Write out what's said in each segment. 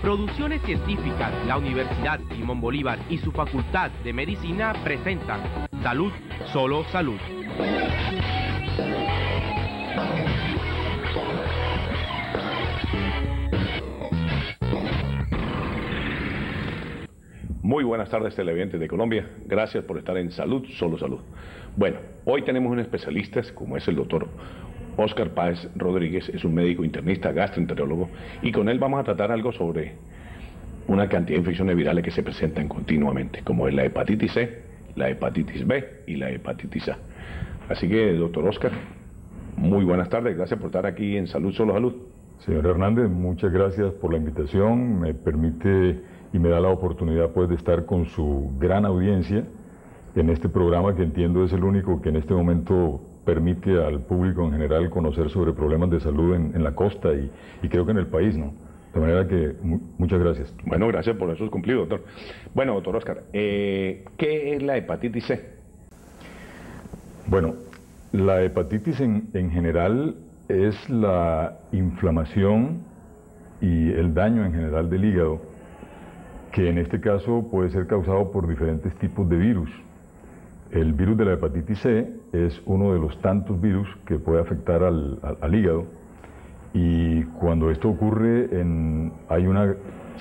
Producciones Científicas, la Universidad Simón Bolívar y su Facultad de Medicina presentan Salud, solo salud. Muy buenas tardes, televidentes de Colombia. Gracias por estar en Salud, solo salud. Bueno, hoy tenemos un especialista, como es el doctor Óscar Páez Rodríguez, es un médico internista, gastroenterólogo, y con él vamos a tratar algo sobre una cantidad de infecciones virales que se presentan continuamente, como es la hepatitis C, la hepatitis B y la hepatitis A. Así que, doctor Óscar, muy buenas tardes, gracias por estar aquí en Salud, solo salud. Señor Hernández, muchas gracias por la invitación, me permite y me da la oportunidad pues de estar con su gran audiencia en este programa que entiendo es el único que en este momento permite al público en general conocer sobre problemas de salud en la costa y creo que en el país, ¿no? De manera que muchas gracias. Bueno, gracias por esos cumplidos, doctor. Bueno, doctor Óscar, ¿qué es la hepatitis C? Bueno, la hepatitis en general es la inflamación y el daño en general del hígado, que en este caso puede ser causado por diferentes tipos de virus. El virus de la hepatitis C es uno de los tantos virus que puede afectar al hígado, y cuando esto ocurre hay una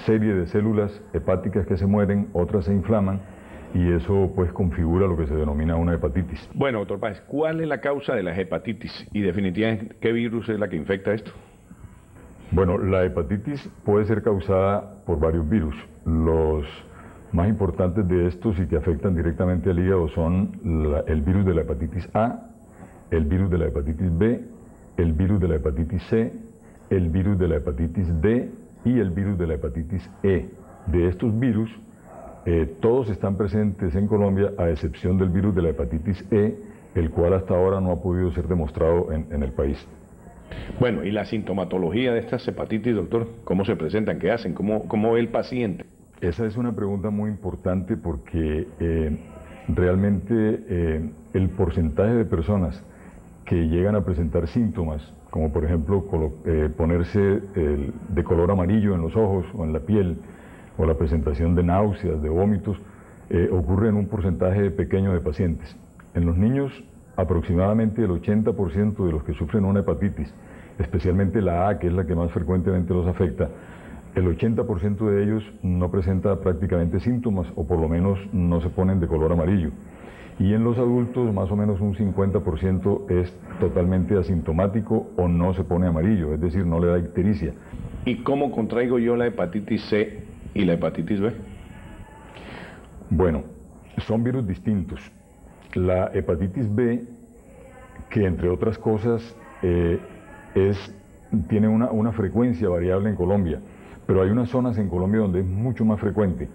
serie de células hepáticas que se mueren, otras se inflaman, y eso pues configura lo que se denomina una hepatitis. Bueno, doctor Páez, ¿cuál es la causa de la hepatitis? Y definitivamente, ¿qué virus es la que infecta esto? Bueno, la hepatitis puede ser causada por varios virus. Los más importantes de estos y que afectan directamente al hígado son el virus de la hepatitis A, el virus de la hepatitis B, el virus de la hepatitis C, el virus de la hepatitis D y el virus de la hepatitis E. De estos virus, todos están presentes en Colombia a excepción del virus de la hepatitis E, el cual hasta ahora no ha podido ser demostrado en el país. Bueno, ¿y la sintomatología de estas hepatitis, doctor? ¿Cómo se presentan? ¿Qué hacen? ¿Cómo ve el paciente? Esa es una pregunta muy importante porque realmente el porcentaje de personas que llegan a presentar síntomas, como por ejemplo ponerse de color amarillo en los ojos o en la piel, o la presentación de náuseas, de vómitos, ocurre en un porcentaje pequeño de pacientes. En los niños, aproximadamente el 80% de los que sufren una hepatitis, especialmente la A, que es la que más frecuentemente los afecta, el 80% de ellos no presenta prácticamente síntomas, o por lo menos no se ponen de color amarillo. Y en los adultos, más o menos un 50% es totalmente asintomático o no se pone amarillo, es decir, no le da ictericia. ¿Y cómo contraigo yo la hepatitis C y la hepatitis B? Bueno, son virus distintos. La hepatitis B, que entre otras cosas tiene una frecuencia variable en Colombia, pero hay unas zonas en Colombia donde es mucho más frecuente.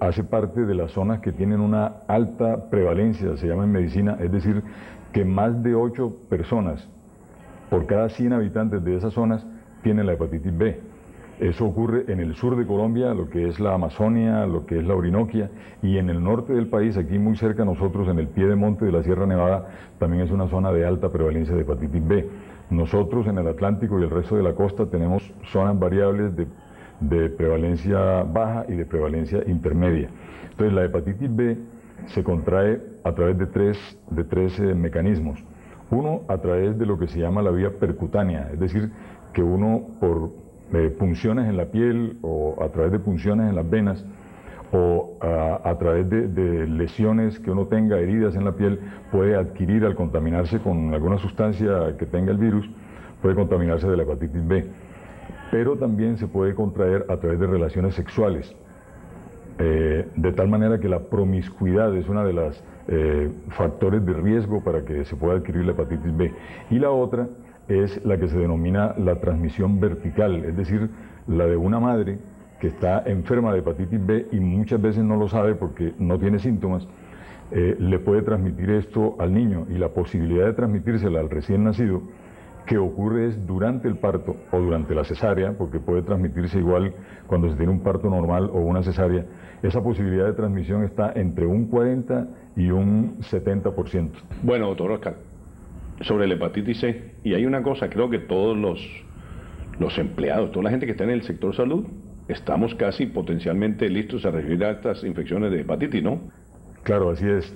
Hace parte de las zonas que tienen una alta prevalencia, se llama en medicina, es decir, que más de 8 personas por cada 100 habitantes de esas zonas tienen la hepatitis B. Eso ocurre en el sur de Colombia, lo que es la Amazonia, lo que es la Orinoquia, y en el norte del país, aquí muy cerca a nosotros, en el pie de monte de la Sierra Nevada, también es una zona de alta prevalencia de hepatitis B. Nosotros en el Atlántico y el resto de la costa tenemos zonas variables de prevalencia baja y de prevalencia intermedia. Entonces la hepatitis B se contrae a través de tres mecanismos. Uno, a través de lo que se llama la vía percutánea, es decir, que uno por punciones en la piel o a través de punciones en las venas o a través de lesiones que uno tenga, heridas en la piel, puede adquirir al contaminarse con alguna sustancia que tenga el virus, puede contaminarse de la hepatitis B. Pero también se puede contraer a través de relaciones sexuales, de tal manera que la promiscuidad es uno de los factores de riesgo para que se pueda adquirir la hepatitis B. Y la otra es la que se denomina la transmisión vertical, es decir, la de una madre que está enferma de hepatitis B y muchas veces no lo sabe porque no tiene síntomas, le puede transmitir esto al niño, y la posibilidad de transmitírsela al recién nacido, que ocurre es durante el parto o durante la cesárea, porque puede transmitirse igual cuando se tiene un parto normal o una cesárea. Esa posibilidad de transmisión está entre un 40 y un 70%. Bueno, doctor Óscar, sobre la hepatitis C, y hay una cosa, creo que todos los empleados, toda la gente que está en el sector salud, estamos casi potencialmente listos a recibir estas infecciones de hepatitis, ¿no? Claro, así es.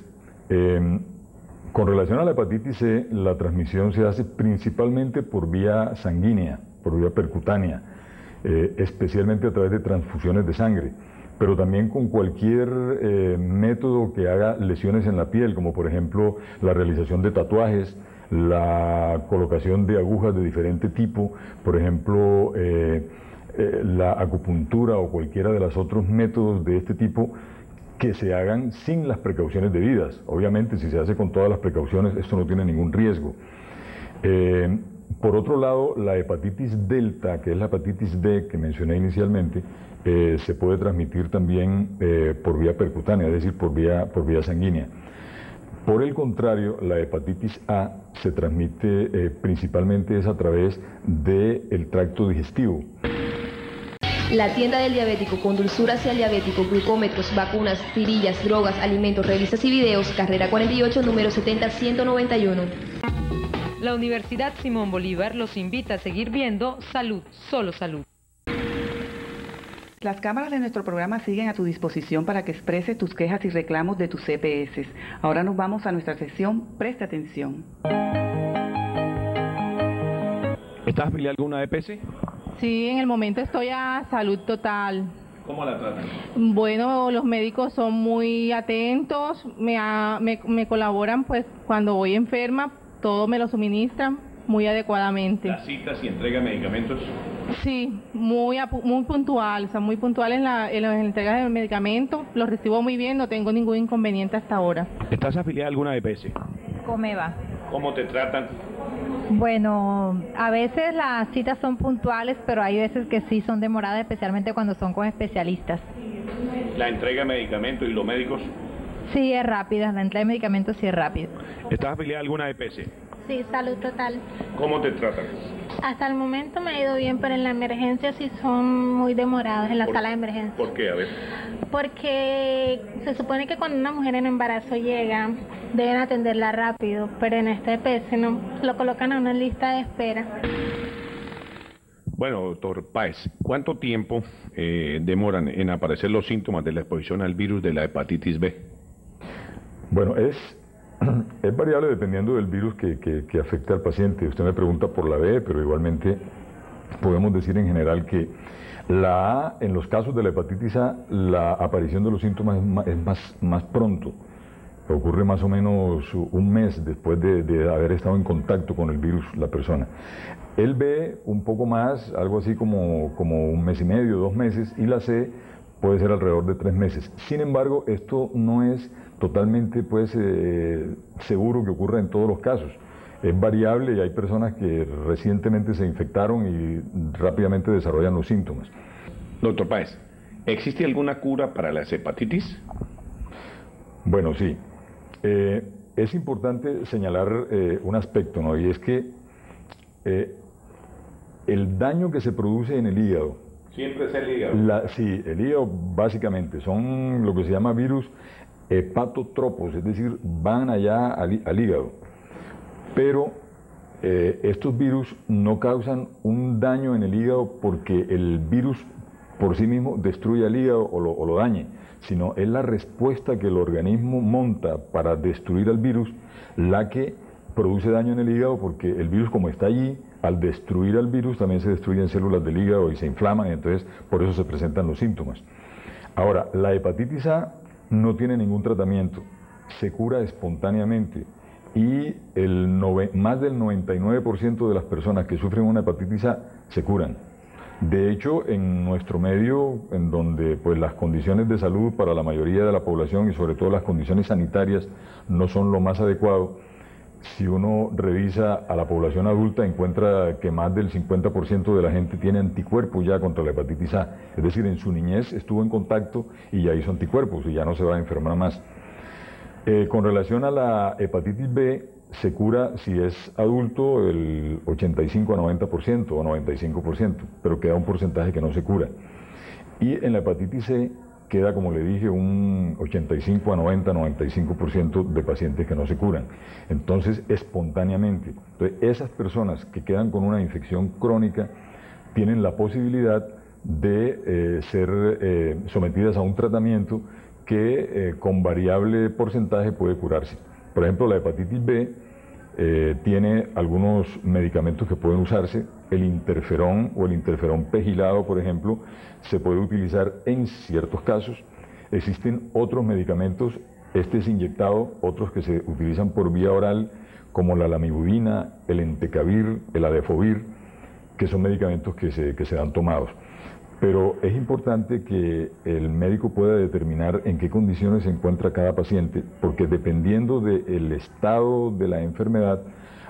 Con relación a la hepatitis C, la transmisión se hace principalmente por vía sanguínea, por vía percutánea, especialmente a través de transfusiones de sangre, pero también con cualquier método que haga lesiones en la piel, como por ejemplo la realización de tatuajes, la colocación de agujas de diferente tipo, por ejemplo la acupuntura o cualquiera de los otros métodos de este tipo que se hagan sin las precauciones debidas. Obviamente, si se hace con todas las precauciones, esto no tiene ningún riesgo. Por otro lado, la hepatitis delta, que es la hepatitis D que mencioné inicialmente, se puede transmitir también por vía percutánea, es decir, por vía sanguínea. Por el contrario, la hepatitis A se transmite principalmente es a través del tracto digestivo. La tienda del diabético, con dulzura hacia el diabético, glucómetros, vacunas, tirillas, drogas, alimentos, revistas y videos, carrera 48, número 70-191. La Universidad Simón Bolívar los invita a seguir viendo Salud, solo salud. Las cámaras de nuestro programa siguen a tu disposición para que expreses tus quejas y reclamos de tus CPS. Ahora nos vamos a nuestra sección Presta Atención. ¿Estás afiliado a alguna EPS? Sí, en el momento estoy a Salud Total. ¿Cómo la tratan? Bueno, los médicos son muy atentos, me colaboran pues cuando voy enferma, todo me lo suministran muy adecuadamente. ¿Las citas y entrega de medicamentos? Sí, muy puntual, o sea, muy puntual en las entregas de medicamentos, los recibo muy bien, no tengo ningún inconveniente hasta ahora. ¿Estás afiliada a alguna EPS? Comeva. ¿Cómo te tratan? Bueno, a veces las citas son puntuales, pero hay veces que sí son demoradas, especialmente cuando son con especialistas. ¿La entrega de medicamentos y los médicos? Sí, es rápida, la entrega de medicamentos sí es rápida. ¿Estás afiliada a alguna EPS? Sí, Salud Total. ¿Cómo te tratan? Hasta el momento me ha ido bien, pero en la emergencia sí son muy demorados, en la sala de emergencia. ¿Por qué? A ver. Porque se supone que cuando una mujer en embarazo llega, deben atenderla rápido, pero en este EPS no, lo colocan a una lista de espera. Bueno, doctor Páez, ¿cuánto tiempo demoran en aparecer los síntomas de la exposición al virus de la hepatitis B? Bueno, es variable dependiendo del virus que afecte al paciente. Usted me pregunta por la B, pero igualmente podemos decir en general que la A, en los casos de la hepatitis A, la aparición de los síntomas es más pronto. Ocurre más o menos un mes después de haber estado en contacto con el virus la persona. El B, un poco más, algo así como un mes y medio, 2 meses, y la C puede ser alrededor de 3 meses. Sin embargo, esto no es totalmente seguro que ocurra en todos los casos. Es variable y hay personas que recientemente se infectaron y rápidamente desarrollan los síntomas. Doctor Páez, ¿existe alguna cura para las hepatitis? Bueno, sí. Es importante señalar un aspecto, ¿no? Y es que el daño que se produce en el hígado. Siempre es el hígado. Sí, el hígado básicamente son lo que se llama virus hepatotropos, es decir, van allá al hígado. Pero estos virus no causan un daño en el hígado porque el virus por sí mismo destruye el hígado o lo dañe, sino es la respuesta que el organismo monta para destruir al virus la que produce daño en el hígado, porque el virus, como está allí, al destruir al virus también se destruyen células del hígado y se inflaman, y entonces por eso se presentan los síntomas. Ahora, la hepatitis A no tiene ningún tratamiento, se cura espontáneamente y más del 99% de las personas que sufren una hepatitis A se curan. De hecho, en nuestro medio, en donde pues las condiciones de salud para la mayoría de la población y sobre todo las condiciones sanitarias no son lo más adecuado, si uno revisa a la población adulta encuentra que más del 50% de la gente tiene anticuerpos ya contra la hepatitis A, es decir, en su niñez estuvo en contacto y ya hizo anticuerpos y ya no se va a enfermar más. Con relación a la hepatitis B, se cura si es adulto el 85 a 90% o 95%, pero queda un porcentaje que no se cura. Y en la hepatitis C queda, como le dije, un 85 a 90, 95% de pacientes que no se curan. Entonces, espontáneamente. Entonces, esas personas que quedan con una infección crónica tienen la posibilidad de ser sometidas a un tratamiento que con variable porcentaje puede curarse. Por ejemplo, la hepatitis B tiene algunos medicamentos que pueden usarse. El interferón o el interferón pegilado, por ejemplo, se puede utilizar en ciertos casos. Existen otros medicamentos, este es inyectado, otros que se utilizan por vía oral, como la lamivudina, el entecavir, el adefovir, que son medicamentos que se dan tomados. Pero es importante que el médico pueda determinar en qué condiciones se encuentra cada paciente, porque dependiendo del estado de la enfermedad,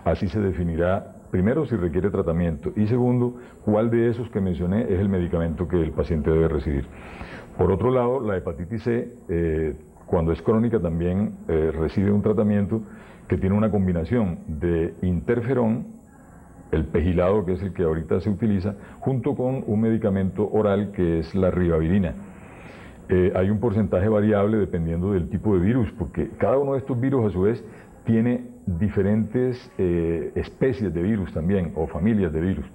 así se definirá, primero, si requiere tratamiento, y segundo, cuál de esos que mencioné es el medicamento que el paciente debe recibir. Por otro lado, la hepatitis C, cuando es crónica, también recibe un tratamiento que tiene una combinación de interferón, el pegilado, que es el que ahorita se utiliza, junto con un medicamento oral que es la ribavirina. Hay un porcentaje variable dependiendo del tipo de virus, porque cada uno de estos virus a su vez tiene diferentes especies de virus también, o familias de virus.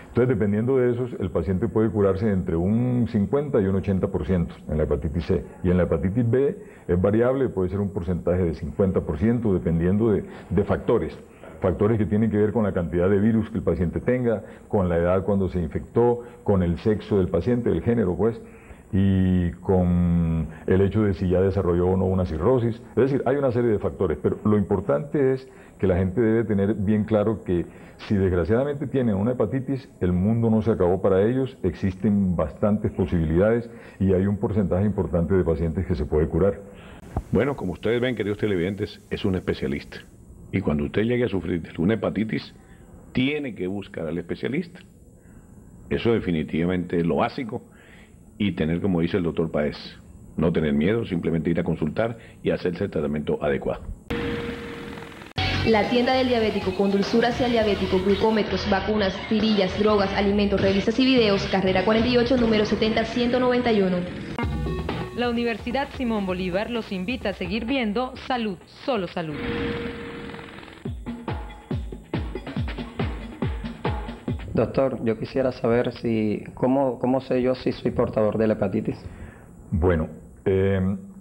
Entonces, dependiendo de esos, el paciente puede curarse entre un 50 y un 80% en la hepatitis C. Y en la hepatitis B es variable, puede ser un porcentaje de 50%, dependiendo de factores. Factores que tienen que ver con la cantidad de virus que el paciente tenga, con la edad cuando se infectó, con el sexo del paciente, el género pues, y con el hecho de si ya desarrolló o no una cirrosis. Es decir, hay una serie de factores, pero lo importante es que la gente debe tener bien claro que si desgraciadamente tienen una hepatitis, el mundo no se acabó para ellos, existen bastantes posibilidades y hay un porcentaje importante de pacientes que se puede curar. Bueno, como ustedes ven, queridos televidentes, es un especialista. Y cuando usted llegue a sufrir de una hepatitis, tiene que buscar al especialista. Eso definitivamente es lo básico. Y tener, como dice el doctor Páez, no tener miedo, simplemente ir a consultar y hacerse el tratamiento adecuado. La tienda del diabético con dulzura hacia el diabético, glucómetros, vacunas, tirillas, drogas, alimentos, revistas y videos, carrera 48, número 70-191. La Universidad Simón Bolívar los invita a seguir viendo Salud, solo salud. Doctor, yo quisiera saber cómo sé yo si soy portador de la hepatitis. Bueno,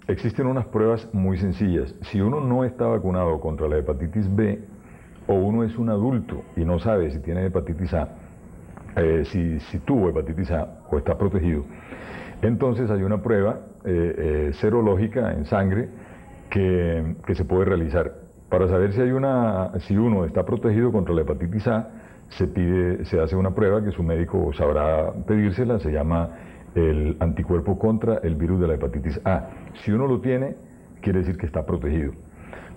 existen unas pruebas muy sencillas. Si uno no está vacunado contra la hepatitis B, o uno es un adulto y no sabe si tiene hepatitis A, si tuvo hepatitis A o está protegido, entonces hay una prueba serológica en sangre que se puede realizar. Para saber si uno está protegido contra la hepatitis A, se hace una prueba que su médico sabrá pedírsela, se llama el anticuerpo contra el virus de la hepatitis A. Si uno lo tiene, quiere decir que está protegido.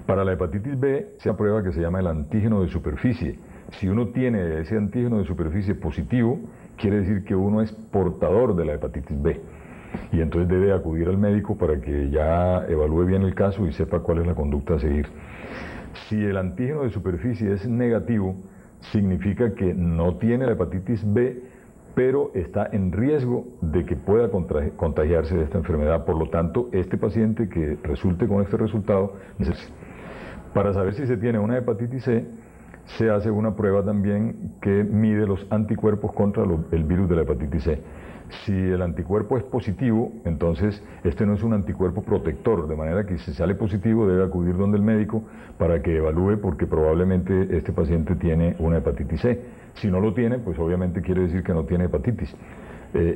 Para la hepatitis B, se hace una prueba que se llama el antígeno de superficie. Si uno tiene ese antígeno de superficie positivo, quiere decir que uno es portador de la hepatitis B. Y entonces debe acudir al médico para que ya evalúe bien el caso y sepa cuál es la conducta a seguir. Si el antígeno de superficie es negativo, significa que no tiene la hepatitis B, pero está en riesgo de que pueda contagiarse de esta enfermedad. Por lo tanto, este paciente que resulte con este resultado, para saber si se tiene una hepatitis C, se hace una prueba también que mide los anticuerpos contra el virus de la hepatitis C. Si el anticuerpo es positivo, entonces este no es un anticuerpo protector, de manera que si sale positivo debe acudir donde el médico para que evalúe, porque probablemente este paciente tiene una hepatitis C. Si no lo tiene, pues obviamente quiere decir que no tiene hepatitis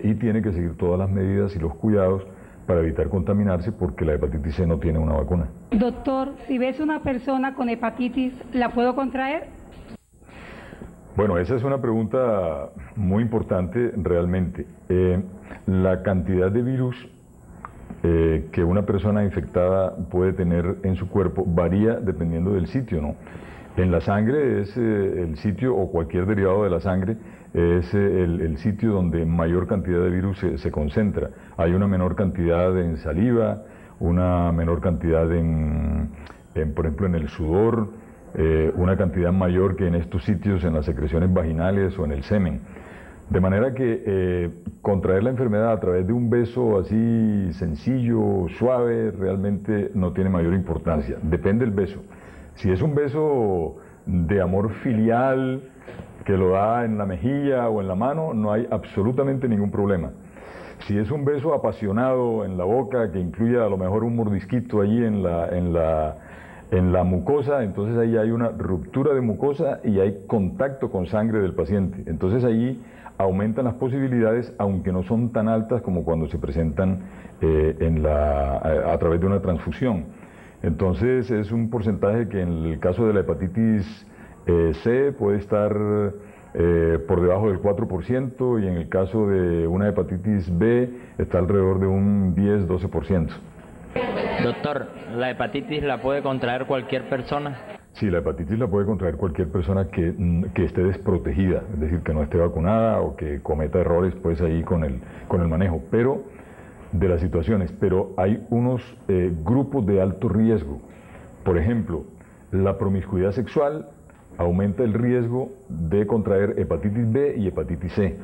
y tiene que seguir todas las medidas y los cuidados para evitar contaminarse, porque la hepatitis C no tiene una vacuna. Doctor, si ves una persona con hepatitis, ¿la puedo contraer? Bueno, esa es una pregunta muy importante realmente. La cantidad de virus que una persona infectada puede tener en su cuerpo varía dependiendo del sitio, ¿no? En la sangre es el sitio, o cualquier derivado de la sangre, es el sitio donde mayor cantidad de virus se concentra. Hay una menor cantidad en saliva, una menor cantidad por ejemplo, en el sudor, una cantidad mayor que en estos sitios, en las secreciones vaginales o en el semen. De manera que contraer la enfermedad a través de un beso así sencillo, suave, realmente no tiene mayor importancia. Depende del beso. Si es un beso de amor filial, que lo da en la mejilla o en la mano, no hay absolutamente ningún problema. Si es un beso apasionado en la boca que incluye a lo mejor un mordisquito allí en la mucosa, entonces ahí hay una ruptura de mucosa y hay contacto con sangre del paciente. Entonces ahí aumentan las posibilidades, aunque no son tan altas como cuando se presentan a través de una transfusión. Entonces es un porcentaje que en el caso de la hepatitis C puede estar por debajo del 4% y en el caso de una hepatitis B está alrededor de un 10-12%. Doctor, ¿la hepatitis la puede contraer cualquier persona? Sí, la hepatitis la puede contraer cualquier persona que esté desprotegida, es decir, que no esté vacunada o que cometa errores pues ahí con el manejo, pero de las situaciones, pero hay unos grupos de alto riesgo. Por ejemplo, la promiscuidad sexual aumenta el riesgo de contraer hepatitis B y hepatitis C.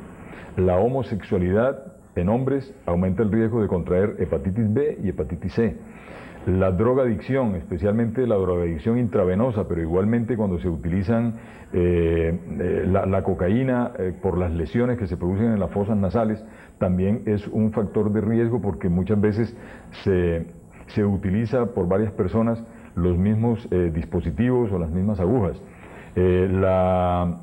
La homosexualidad en hombres aumenta el riesgo de contraer hepatitis B y hepatitis C. La drogadicción, especialmente la drogadicción intravenosa, pero igualmente cuando se utilizan la cocaína por las lesiones que se producen en las fosas nasales, también es un factor de riesgo porque muchas veces se utiliza por varias personas los mismos dispositivos o las mismas agujas. La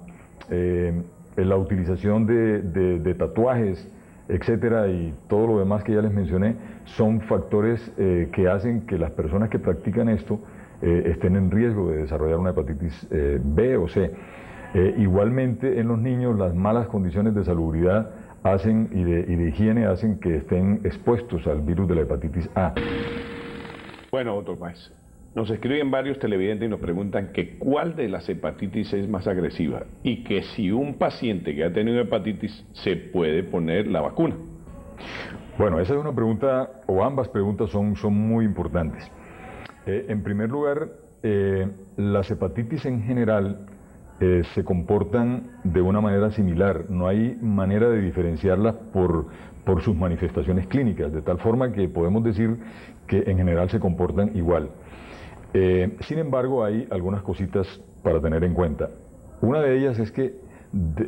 utilización de tatuajes, etcétera, y todo lo demás que ya les mencioné, son factores que hacen que las personas que practican esto estén en riesgo de desarrollar una hepatitis B o C. Igualmente en los niños las malas condiciones de salubridad hacen y de higiene hacen que estén expuestos al virus de la hepatitis A. Bueno, doctor Páez, nos escriben varios televidentes y nos preguntan que cuál de las hepatitis es más agresiva y que si un paciente que ha tenido hepatitis se puede poner la vacuna. Bueno, esa es una pregunta, o ambas preguntas son muy importantes. En primer lugar, las hepatitis en general se comportan de una manera similar, no hay manera de diferenciarlas por sus manifestaciones clínicas, de tal forma que podemos decir que en general se comportan igual. Sin embargo, hay algunas cositas para tener en cuenta. Una de ellas es que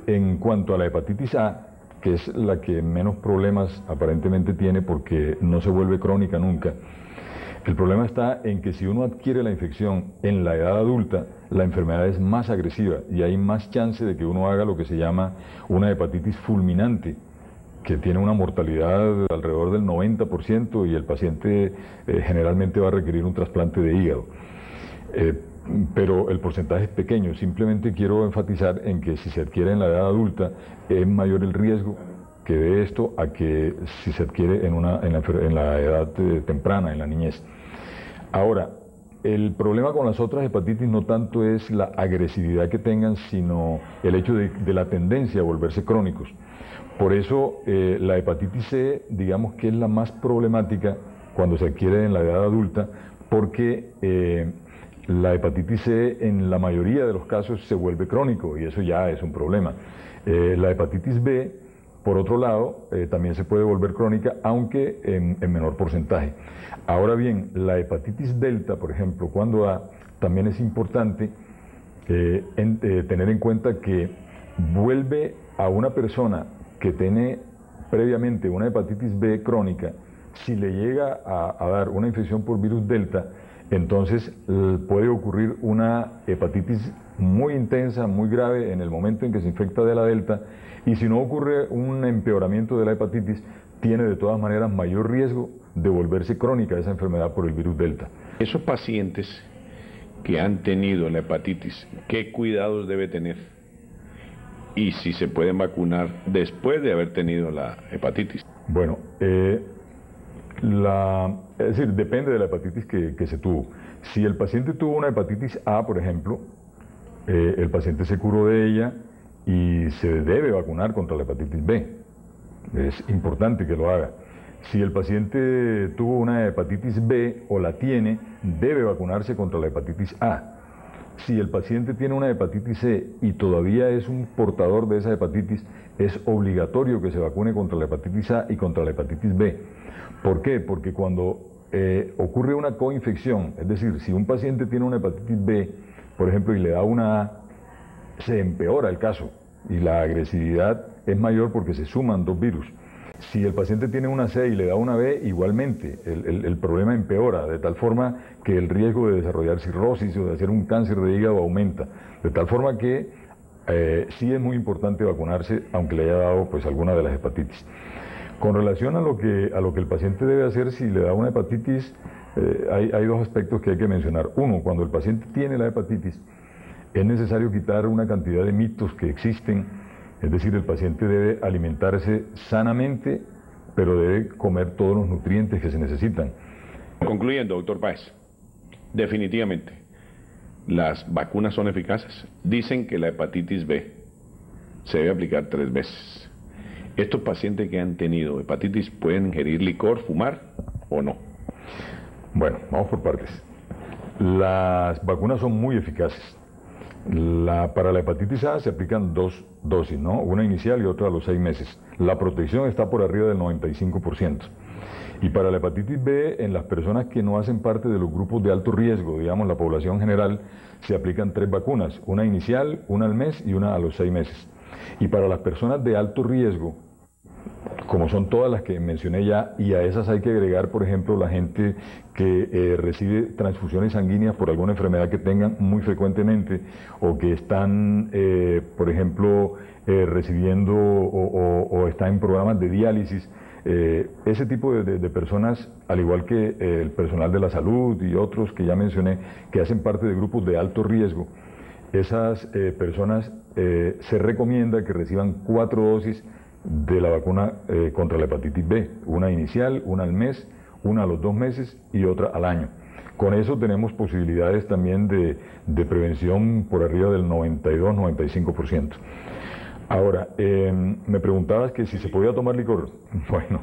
en cuanto a la hepatitis A, que es la que menos problemas aparentemente tiene porque no se vuelve crónica nunca, el problema está en que si uno adquiere la infección en la edad adulta, la enfermedad es más agresiva y hay más chance de que uno haga lo que se llama una hepatitis fulminante, que tiene una mortalidad alrededor del 90% y el paciente generalmente va a requerir un trasplante de hígado. Pero el porcentaje es pequeño, simplemente quiero enfatizar en que si se adquiere en la edad adulta es mayor el riesgo que de esto a que si se adquiere en la edad temprana, en la niñez. Ahora, el problema con las otras hepatitis no tanto es la agresividad que tengan, sino el hecho de la tendencia a volverse crónicos. Por eso la hepatitis C, digamos que es la más problemática cuando se adquiere en la edad adulta, porque la hepatitis C en la mayoría de los casos se vuelve crónico y eso ya es un problema. La hepatitis B, por otro lado, también se puede volver crónica, aunque en menor porcentaje. Ahora bien, la hepatitis delta, por ejemplo, cuando da, también es importante tener en cuenta que vuelve a una persona que tiene previamente una hepatitis B crónica, si le llega a dar una infección por virus delta, entonces puede ocurrir una hepatitis muy intensa, muy grave en el momento en que se infecta de la delta, y si no ocurre un empeoramiento de la hepatitis, tiene de todas maneras mayor riesgo de volverse crónica esa enfermedad por el virus delta. Esos pacientes que han tenido la hepatitis, ¿qué cuidados debe tener? Y si se pueden vacunar después de haber tenido la hepatitis. Bueno, es decir, depende de la hepatitis que se tuvo. Si el paciente tuvo una hepatitis A, por ejemplo, el paciente se curó de ella y se debe vacunar contra la hepatitis B. Es importante que lo haga. Si el paciente tuvo una hepatitis B o la tiene, debe vacunarse contra la hepatitis A. Si el paciente tiene una hepatitis C y todavía es un portador de esa hepatitis, es obligatorio que se vacune contra la hepatitis A y contra la hepatitis B. ¿Por qué? Porque cuando ocurre una coinfección, es decir, si un paciente tiene una hepatitis B, por ejemplo, y le da una A, se empeora el caso y la agresividad es mayor porque se suman dos virus. Si el paciente tiene una C y le da una B, igualmente el problema empeora, de tal forma que el riesgo de desarrollar cirrosis o de hacer un cáncer de hígado aumenta. De tal forma que sí es muy importante vacunarse, aunque le haya dado pues alguna de las hepatitis. Con relación a lo que el paciente debe hacer si le da una hepatitis, hay dos aspectos que hay que mencionar. Uno, cuando el paciente tiene la hepatitis, es necesario quitar una cantidad de mitos que existen, es decir, el paciente debe alimentarse sanamente, pero debe comer todos los nutrientes que se necesitan. Concluyendo, doctor Páez, definitivamente, las vacunas son eficaces. Dicen que la hepatitis B se debe aplicar 3 veces. ¿Estos pacientes que han tenido hepatitis pueden ingerir licor, fumar o no? Bueno, vamos por partes. Las vacunas son muy eficaces. Para la hepatitis A se aplican 2 dosis, ¿no? Una inicial y otra a los 6 meses. La protección está por arriba del 95%. Y para la hepatitis B, en las personas que no hacen parte de los grupos de alto riesgo, digamos la población general, se aplican 3 vacunas, una inicial, una al mes y una a los 6 meses. Y para las personas de alto riesgo, como son todas las que mencioné ya, y a esas hay que agregar, por ejemplo, la gente que recibe transfusiones sanguíneas por alguna enfermedad que tengan muy frecuentemente, o que están, por ejemplo, recibiendo o están en programas de diálisis. Ese tipo de personas, al igual que el personal de la salud y otros que ya mencioné, que hacen parte de grupos de alto riesgo, esas personas se recomienda que reciban 4 dosis de la vacuna contra la hepatitis B, una inicial, una al mes, una a los 2 meses y otra al año. Con eso tenemos posibilidades también de prevención por arriba del 92-95%. Ahora, me preguntabas que si se podía tomar licor. Bueno,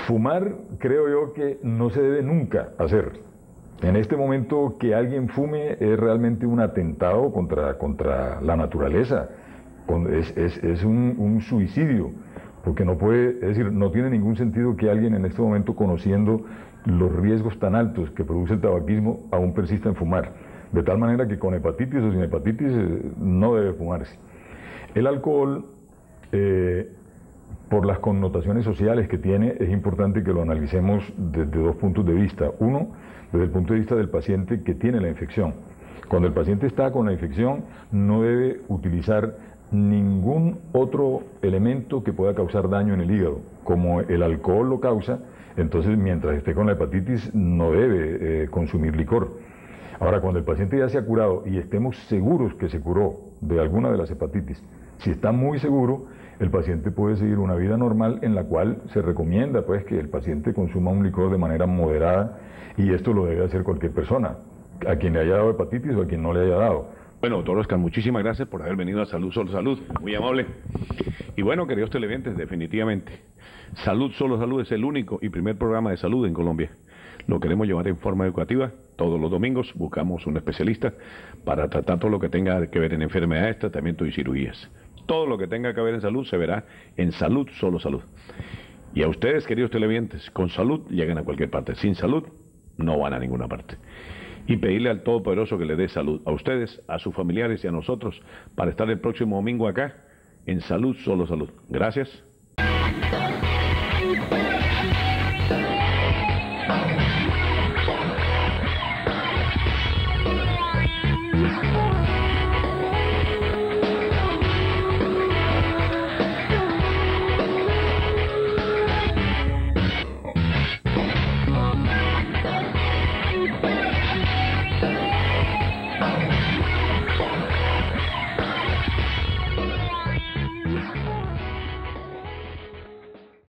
fumar creo yo que no se debe nunca hacer. En este momento que alguien fume es realmente un atentado contra la naturaleza. Es un suicidio, porque no puede, es decir, no tiene ningún sentido que alguien en este momento, conociendo los riesgos tan altos que produce el tabaquismo, aún persista en fumar. De tal manera que con hepatitis o sin hepatitis no debe fumarse. El alcohol, por las connotaciones sociales que tiene, es importante que lo analicemos desde 2 puntos de vista. Uno, desde el punto de vista del paciente que tiene la infección. Cuando el paciente está con la infección, no debe utilizar ningún otro elemento que pueda causar daño en el hígado. Como el alcohol lo causa, entonces mientras esté con la hepatitis no debe consumir licor. Ahora, cuando el paciente ya se ha curado y estemos seguros que se curó de alguna de las hepatitis, si está muy seguro, el paciente puede seguir una vida normal en la cual se recomienda pues que el paciente consuma un licor de manera moderada, y esto lo debe hacer cualquier persona, a quien le haya dado hepatitis o a quien no le haya dado. Bueno, doctor Oscar, muchísimas gracias por haber venido a Salud Solo Salud, muy amable. Y bueno, queridos televidentes, definitivamente, Salud Solo Salud es el único y primer programa de salud en Colombia. Lo queremos llevar en forma educativa. Todos los domingos buscamos un especialista para tratar todo lo que tenga que ver en enfermedades, tratamientos y cirugías. Todo lo que tenga que ver en salud se verá en Salud Solo Salud. Y a ustedes, queridos televidentes, con salud llegan a cualquier parte. Sin salud no van a ninguna parte. Y pedirle al Todopoderoso que le dé salud a ustedes, a sus familiares y a nosotros para estar el próximo domingo acá en Salud Solo Salud. Gracias.